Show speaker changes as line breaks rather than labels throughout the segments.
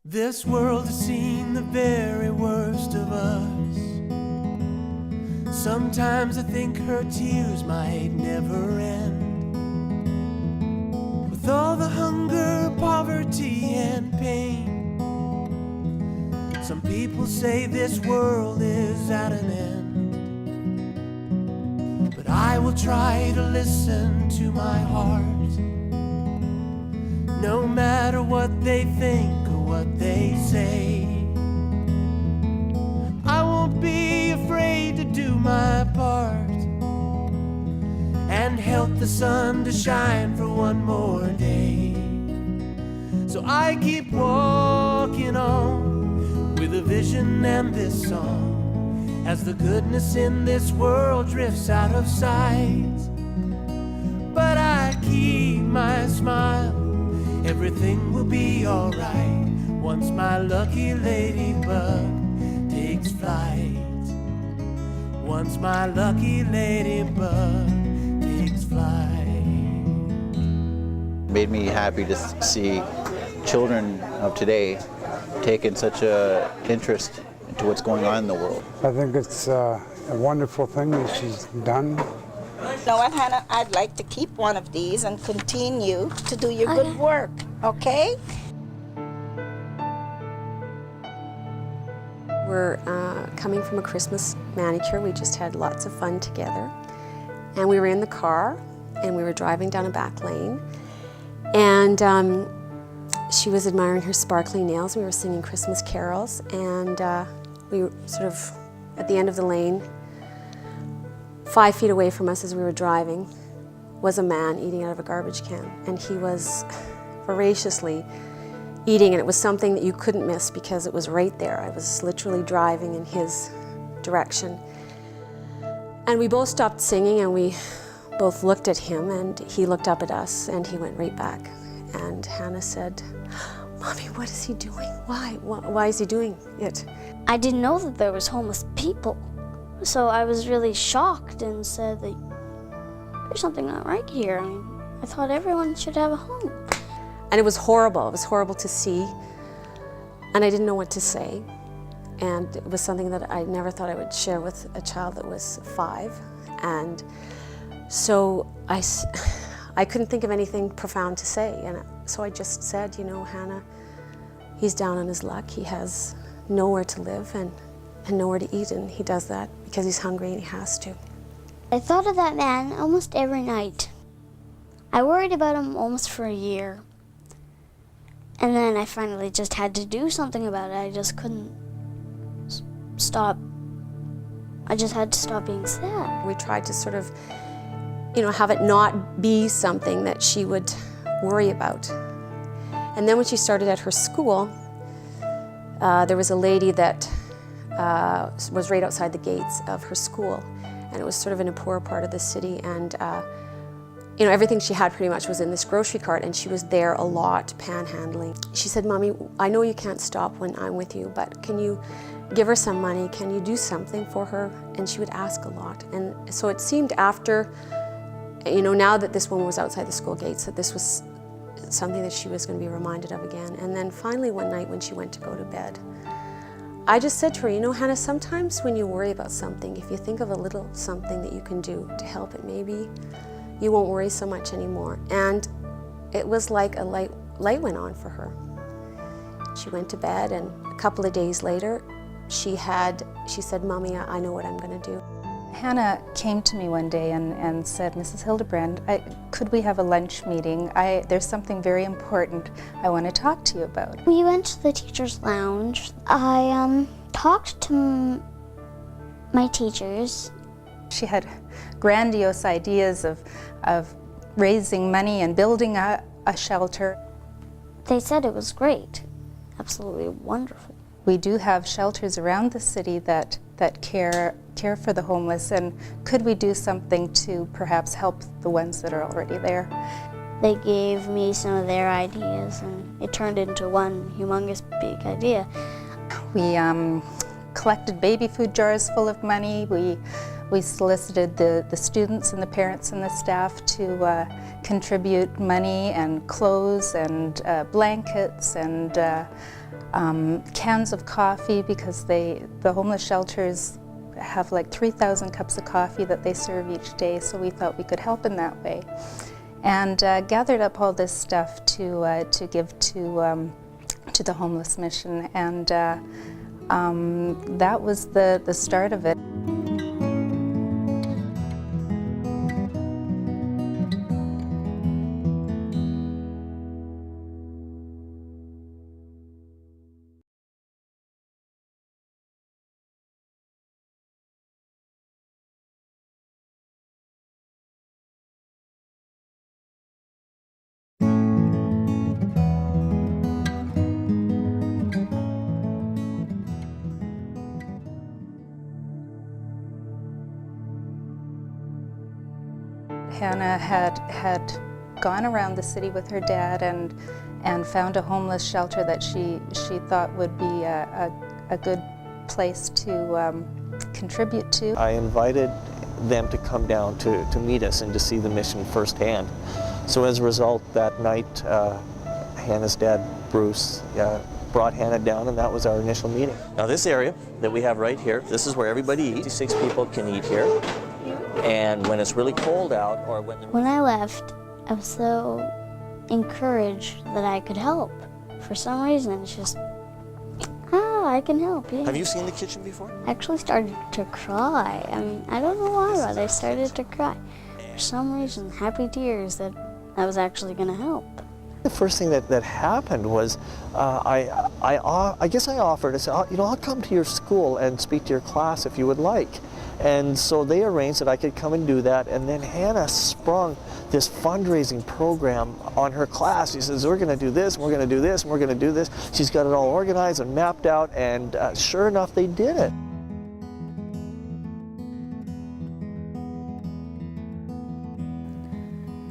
This world has seen the very worst of us. Sometimes I think her tears might never end. With all the hunger, poverty, and pain, some people say this world is at an end. But I will try to listen to my heart, no matter what they think or what they say. I won't be afraid to do my part and help the sun to shine for one more day. So I keep walking on with a vision and this song, as the goodness in this world drifts out of sight. But I keep my smile, everything will be alright once my lucky ladybug takes flight. Once my lucky ladybug takes flight.
It made me happy to see children of today taking such an interest into what's going on in the world.
I think it's a wonderful thing that she's done.
You know what, Hannah? I'd like to keep one of these and continue to do your good work, okay?
We're coming from a Christmas manicure. We just had lots of fun together. And we were in the car, and we were driving down a back lane. And she was admiring her sparkly nails. We were singing Christmas carols, and we were sort of at the end of the lane, 5 feet away from us as we were driving, was a man eating out of a garbage can. And he was voraciously eating, and it was something that you couldn't miss because it was right there. I was literally driving in his direction. And we both stopped singing, and we both looked at him, and he looked up at us, and he went right back. And Hannah said, "Mommy, what is he doing? Why is he doing it?"
I didn't know that there was homeless people. So I was really shocked and said that there's something not right here. I mean, I thought everyone should have a home.
And it was horrible. It was horrible to see. And I didn't know what to say. And it was something that I never thought I would share with a child that was 5. And so I couldn't think of anything profound to say. And so I just said, you know, Hannah, he's down on his luck. He has nowhere to live and nowhere to eat, and he does that because he's hungry and he has to.
I thought of that man almost every night. I worried about him almost for a year. And then I finally just had to do something about it. I just couldn't stop. I just had to stop being sad.
We tried to sort of, you know, have it not be something that she would worry about. And then when she started at her school, there was a lady that was right outside the gates of her school, and it was sort of in a poor part of the city, and you know, everything she had pretty much was in this grocery cart, and she was there a lot panhandling. She said, "Mommy, I know you can't stop when I'm with you, but can you give her some money? Can you do something for her?" And she would ask a lot. And so it seemed after, you know, now that this woman was outside the school gates, that this was something that she was going to be reminded of again. And then finally one night when she went to go to bed, I just said to her, you know, Hannah, sometimes when you worry about something, if you think of a little something that you can do to help it, maybe you won't worry so much anymore. And it was like a light went on for her. She went to bed, and a couple of days later, she said, "Mommy, I know what I'm going to do."
Hannah came to me one day and said, "Mrs. Hildebrand, could we have a lunch meeting? There's something very important I want to talk to you about."
We went to the teacher's lounge. I talked to my teachers.
She had grandiose ideas of raising money and building a shelter.
They said it was great, absolutely wonderful.
We do have shelters around the city that care for the homeless, and could we do something to perhaps help the ones that are already there?
They gave me some of their ideas, and it turned into one humongous big idea.
We collected baby food jars full of money. We We solicited the students and the parents and the staff to contribute money and clothes and blankets and cans of coffee, because the homeless shelters have like 3,000 cups of coffee that they serve each day, so we thought we could help in that way. And gathered up all this stuff to give to the homeless mission, and that was the start of it. Hannah had gone around the city with her dad and found a homeless shelter that she thought would be a good place to contribite to.
I invited them to come down to meet us and to see the mission firsthand. So as a result, that night, Hannah's dad, Bruce, brought Hannah down, and that was our initial meeting. Now this area that we have right here, this is where everybody eats. 6 people can eat here. And when it's really cold out, or
when I left, I was so encouraged that I could help. For some reason, it's just, I can help, yeah.
Have you seen the kitchen before?
I actually started to cry. I mean, I don't know why, but I started to cry. For some reason, happy tears that I was actually going to help.
The first thing that happened was I guess I offered, I said, I'll come to your school and speak to your class if you would like. And so they arranged that I could come and do that, and then Hannah sprung this fundraising program on her class. She says, we're going to do this, and we're going to do this, and we're going to do this. She's got it all organized and mapped out, and sure enough, they did it.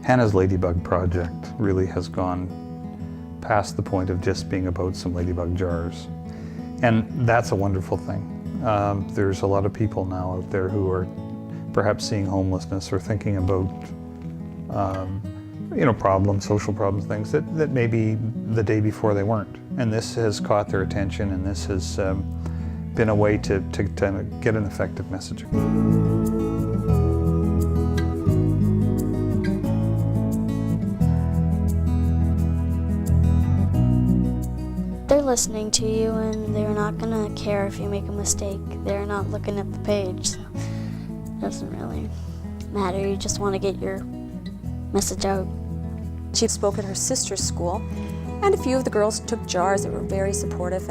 Hannah's Ladybug Project really has gone past the point of just being about some ladybug jars. And that's a wonderful thing. There's a lot of people now out there who are perhaps seeing homelessness or thinking about problems, social problems, things that maybe the day before they weren't. And this has caught their attention, and this has been a way to get an effective messaging.
They're listening to you, and they're not going to care if you make a mistake. They're not looking at the page, so it doesn't really matter. You just want to get your message out.
She spoke at her sister's school, and a few of the girls took jars that were very supportive.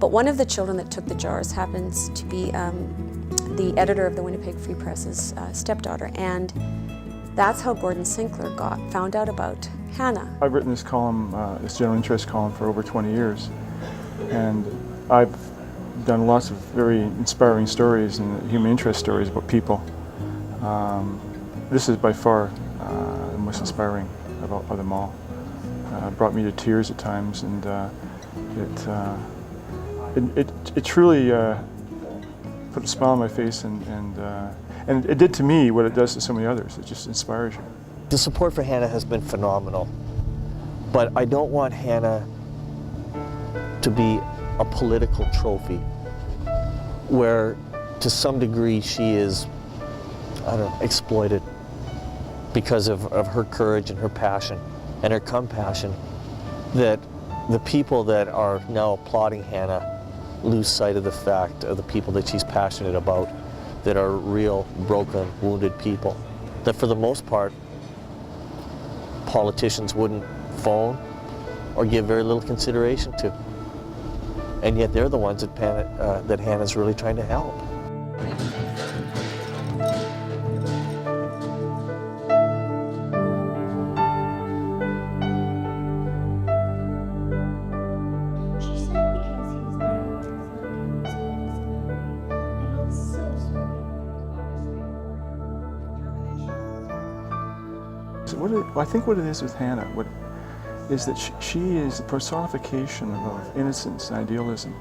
But one of the children that took the jars happens to be the editor of the Winnipeg Free Press's stepdaughter, and that's how Gordon Sinclair found out about Hannah.
I've written this column, this general interest column, for over 20 years, and I've done lots of very inspiring stories and human interest stories about people. This is by far the most inspiring of them all. It brought me to tears at times, and it truly put a smile on my face, and it did to me what it does to so many others. It just inspires you.
The support for Hannah has been phenomenal, but I don't want Hannah to be a political trophy where to some degree she is, exploited because of her courage and her passion and her compassion, that the people that are now applauding Hannah lose sight of the fact of the people that she's passionate about, that are real, broken, wounded people, that for the most part, politicians wouldn't phone or give very little consideration to. And yet they're the ones that Hannah's really trying to help.
I think what it is with Hannah is that she is the personification of innocence and idealism.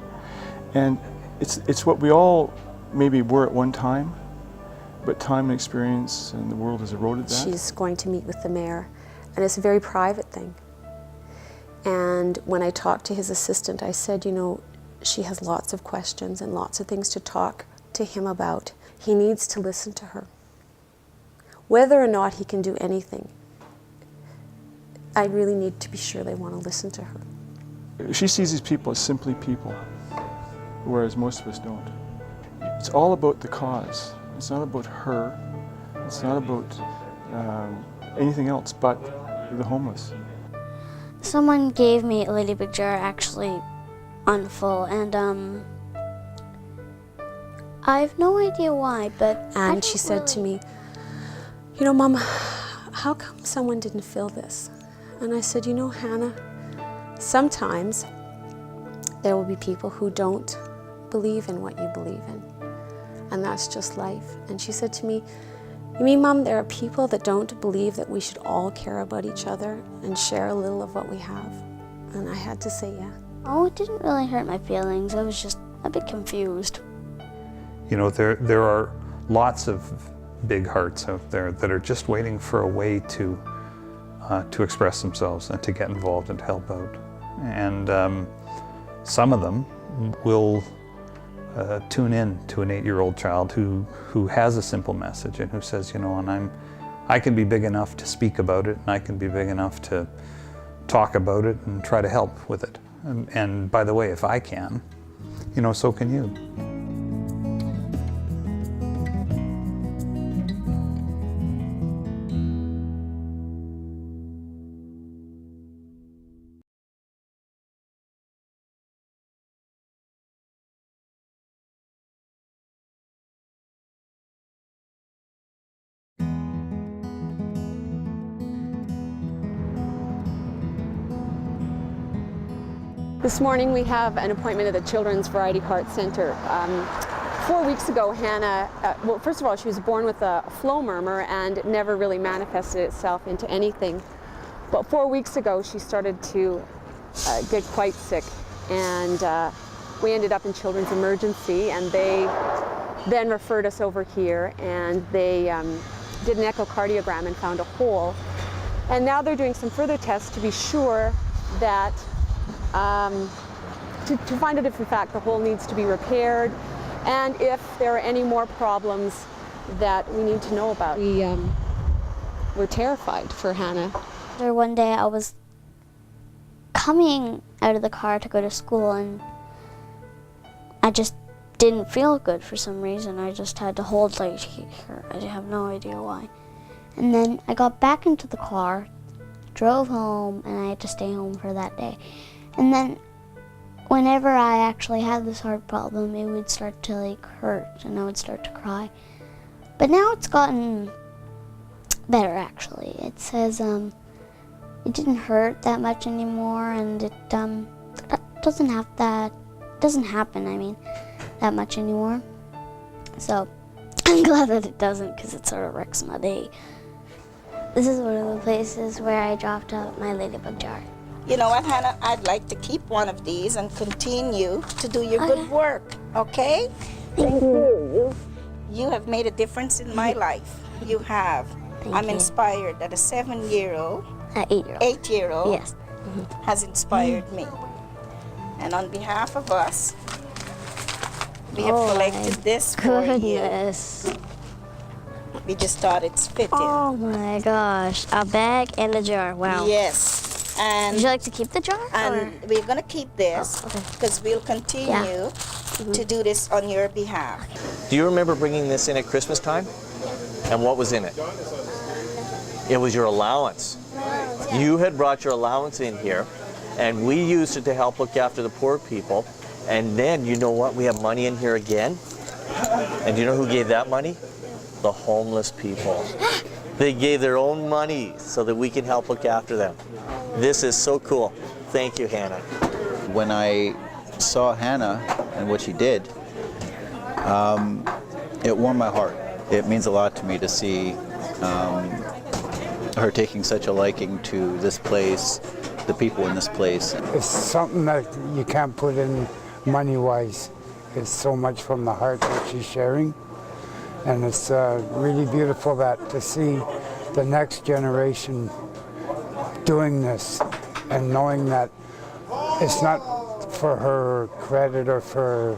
And it's what we all maybe were at one time, but time and experience and the world has eroded that.
She's going to meet with the mayor, and it's a very private thing. And when I talked to his assistant, I said, you know, she has lots of questions and lots of things to talk to him about. He needs to listen to her. Whether or not he can do anything, I really need to be sure they want to listen to her.
She sees these people as simply people, whereas most of us don't. It's all about the cause. It's not about her. It's not about anything else but the homeless.
Someone gave me a ladybug jar actually on full, and I have no idea why, but
And she said to me, you know, Mom, how come someone didn't fill this? And I said, you know, Hannah, sometimes there will be people who don't believe in what you believe in, and that's just life. And she said to me, you mean, Mom, there are people that don't believe that we should all care about each other and share a little of what we have? And I had to say, yeah.
Oh, it didn't really hurt my feelings. I was just a bit confused.
You know, there are lots of big hearts out there that are just waiting for a way to express themselves and to get involved and to help out. And some of them will tune in to an 8-year-old child who has a simple message and who says, you know, and I can be big enough to speak about it, and I can be big enough to talk about it and try to help with it. And by the way, if I can, you know, so can you.
This morning we have an appointment at the Children's Variety Cart Center. 4 weeks ago, Hannah, well, first of all, she was born with a flow murmur and it never really manifested itself into anything. But 4 weeks ago, she started to get quite sick, and we ended up in Children's Emergency, and they then referred us over here, and they did an echocardiogram and found a hole. And now they're doing some further tests to be sure that to find out if in fact the hole needs to be repaired and if there are any more problems that we need to know about. We're terrified for Hannah.
One day I was coming out of the car to go to school, and I just didn't feel good for some reason. I just had to hold like her. I have no idea why. And then I got back into the car, drove home, and I had to stay home for that day. And then whenever I actually had this heart problem, it would start to like hurt and I would start to cry. But now it's gotten better actually. It says it didn't hurt that much anymore, and it doesn't happen that much anymore. So I'm glad that it doesn't, because it sort of wrecks my day. This is one of the places where I dropped out my ladybug jar.
You know what, Hannah? I'd like to keep one of these and continue to do your good work, okay?
Thank you.
You have made a difference in my life. You have. I'm inspired that a 7-year-old, 8-year-old
Yes.
has inspired me. And on behalf of us, we have collected this for you.
Goodness.
We just thought it's fitting.
Oh my gosh. A bag and a jar. Wow.
Yes. And
Would you like to keep the jar?
And we're going to keep this because we'll continue to do this on your behalf.
Do you remember bringing this in at Christmas time? And what was in it? It was your allowance. You had brought your allowance in here, and we used it to help look after the poor people. And then, you know what? We have money in here again. And do you know who gave that money? The homeless people. They gave their own money so that we can help look after them. This is so cool. Thank you, Hannah.
When I saw Hannah and what she did, it warmed my heart. It means a lot to me to see her taking such a liking to this place, the people in this place.
It's something that you can't put in money-wise. It's so much from the heart that she's sharing. And it's really beautiful that to see the next generation doing this and knowing that it's not for her credit or for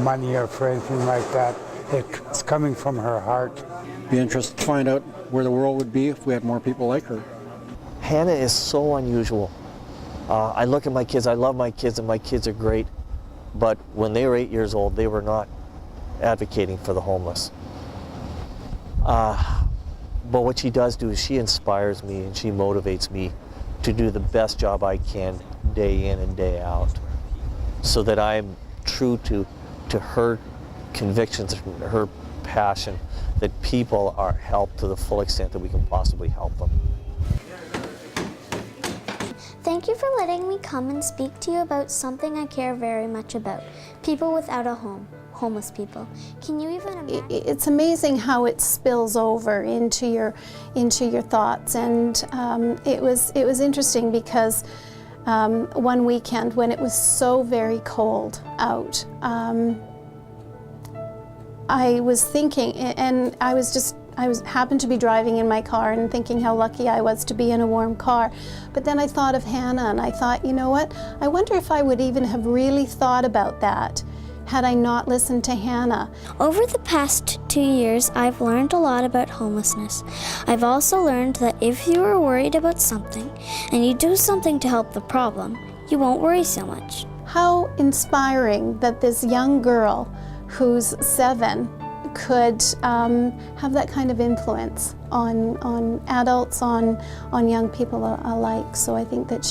money or for anything like that. It's coming from her heart.
Be interested to find out where the world would be if we had more people like her.
Hannah is so unusual. I look at my kids, I love my kids, and my kids are great, but when they were 8 years old, they were not advocating for the homeless. But what she does do is she inspires me and she motivates me to do the best job I can day in and day out, so that I'm true to her convictions, her passion, that people are helped to the full extent that we can possibly help them.
Thank you for letting me come and speak to you about something I care very much about, people without a home, homeless people. Can you even imagine?
It's amazing how it spills over into your thoughts, and it was interesting because one weekend when it was so very cold out, I was thinking, and I happened to be driving in my car and thinking how lucky I was to be in a warm car. But then I thought of Hannah, and I thought, you know what? I wonder if I would even have really thought about that had I not listened to Hannah.
Over the past 2 years, I've learned a lot about homelessness. I've also learned that if you are worried about something and you do something to help the problem, you won't worry so much.
How inspiring that this young girl who's 7 could have that kind of influence on adults, on young people alike. So I think that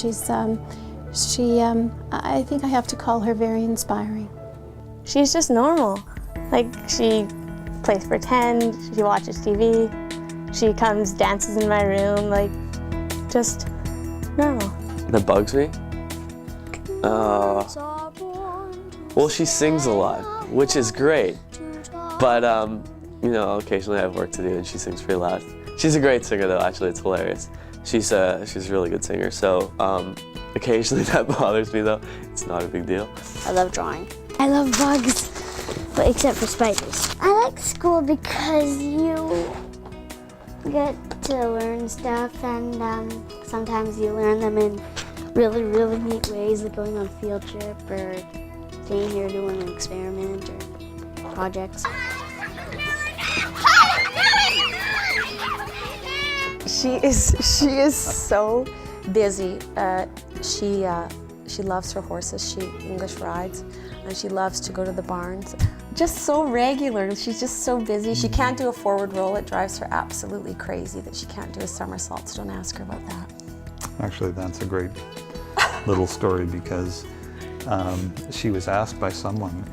I think I have to call her very inspiring.
She's just normal. Like, she plays pretend, she watches TV, she comes, dances in my room, like, just normal.
That bugs me? Well, she sings a lot, which is great. But, you know, occasionally I have work to do and she sings pretty loud. She's a great singer though, actually, it's hilarious. She's a really good singer, so occasionally that bothers me though. It's not a big deal.
I love drawing. I love bugs, but except for spiders. I like school because you get to learn stuff, and sometimes you learn them in really, really neat ways, like going on a field trip or staying here doing an experiment or projects.
She is so busy. She loves her horses. She English rides, and she loves to go to the barns. Just so regular. She's just so busy. She can't do a forward roll. It drives her absolutely crazy that she can't do a somersault, so don't ask her about that.
Actually, that's a great little story because she was asked by someone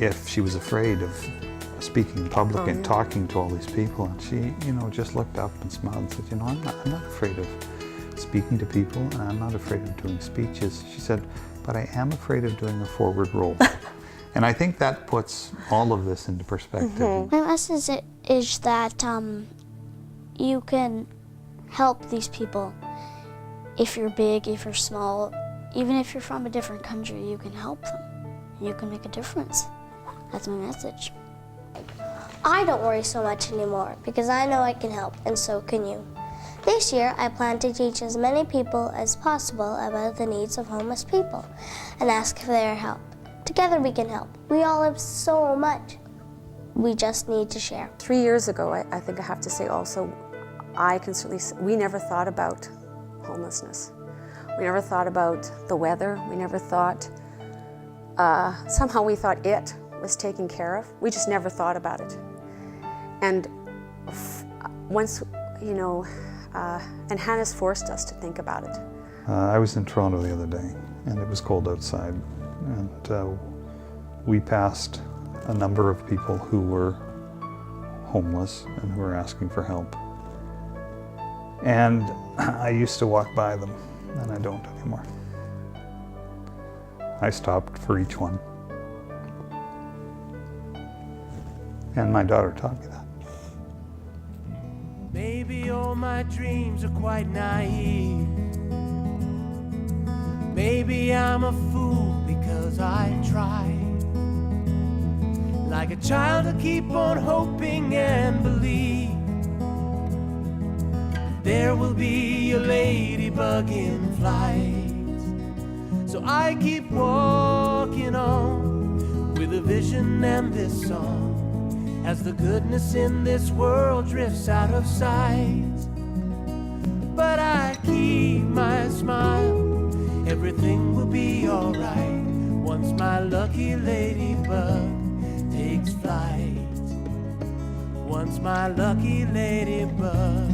if she was afraid of speaking in public and talking to all these people, and she, just looked up and smiled and said, I'm not afraid of speaking to people, and I'm not afraid of doing speeches. She said, but I am afraid of doing a forward roll. And I think that puts all of this into perspective.
My message is that you can help these people. If you're big, if you're small, even if you're from a different country, you can help them. You can make a difference. That's my message.
I don't worry so much anymore because I know I can help, and so can you. This year, I plan to teach as many people as possible about the needs of homeless people and ask for their help. Together we can help. We all have so much. We just need to share.
3 years ago, I think I have to say also, I can certainly say, we never thought about homelessness. We never thought about the weather. We never thought, somehow we thought it was taken care of. We just never thought about it. And once, and Hannah's forced us to think about it.
I was in Toronto the other day, and it was cold outside, and we passed a number of people who were homeless and who were asking for help. And I used to walk by them, and I don't anymore. I stopped for each one. And my daughter taught me that.
Maybe all my dreams are quite naive. Maybe I'm a fool because I tried. like a child to keep on hoping and believe there will be a ladybug in flight. So I keep walking on with a vision and this song as the goodness in this world drifts out of sight. But I keep my smile, everything will be alright once my lucky ladybug takes flight. Once my lucky ladybug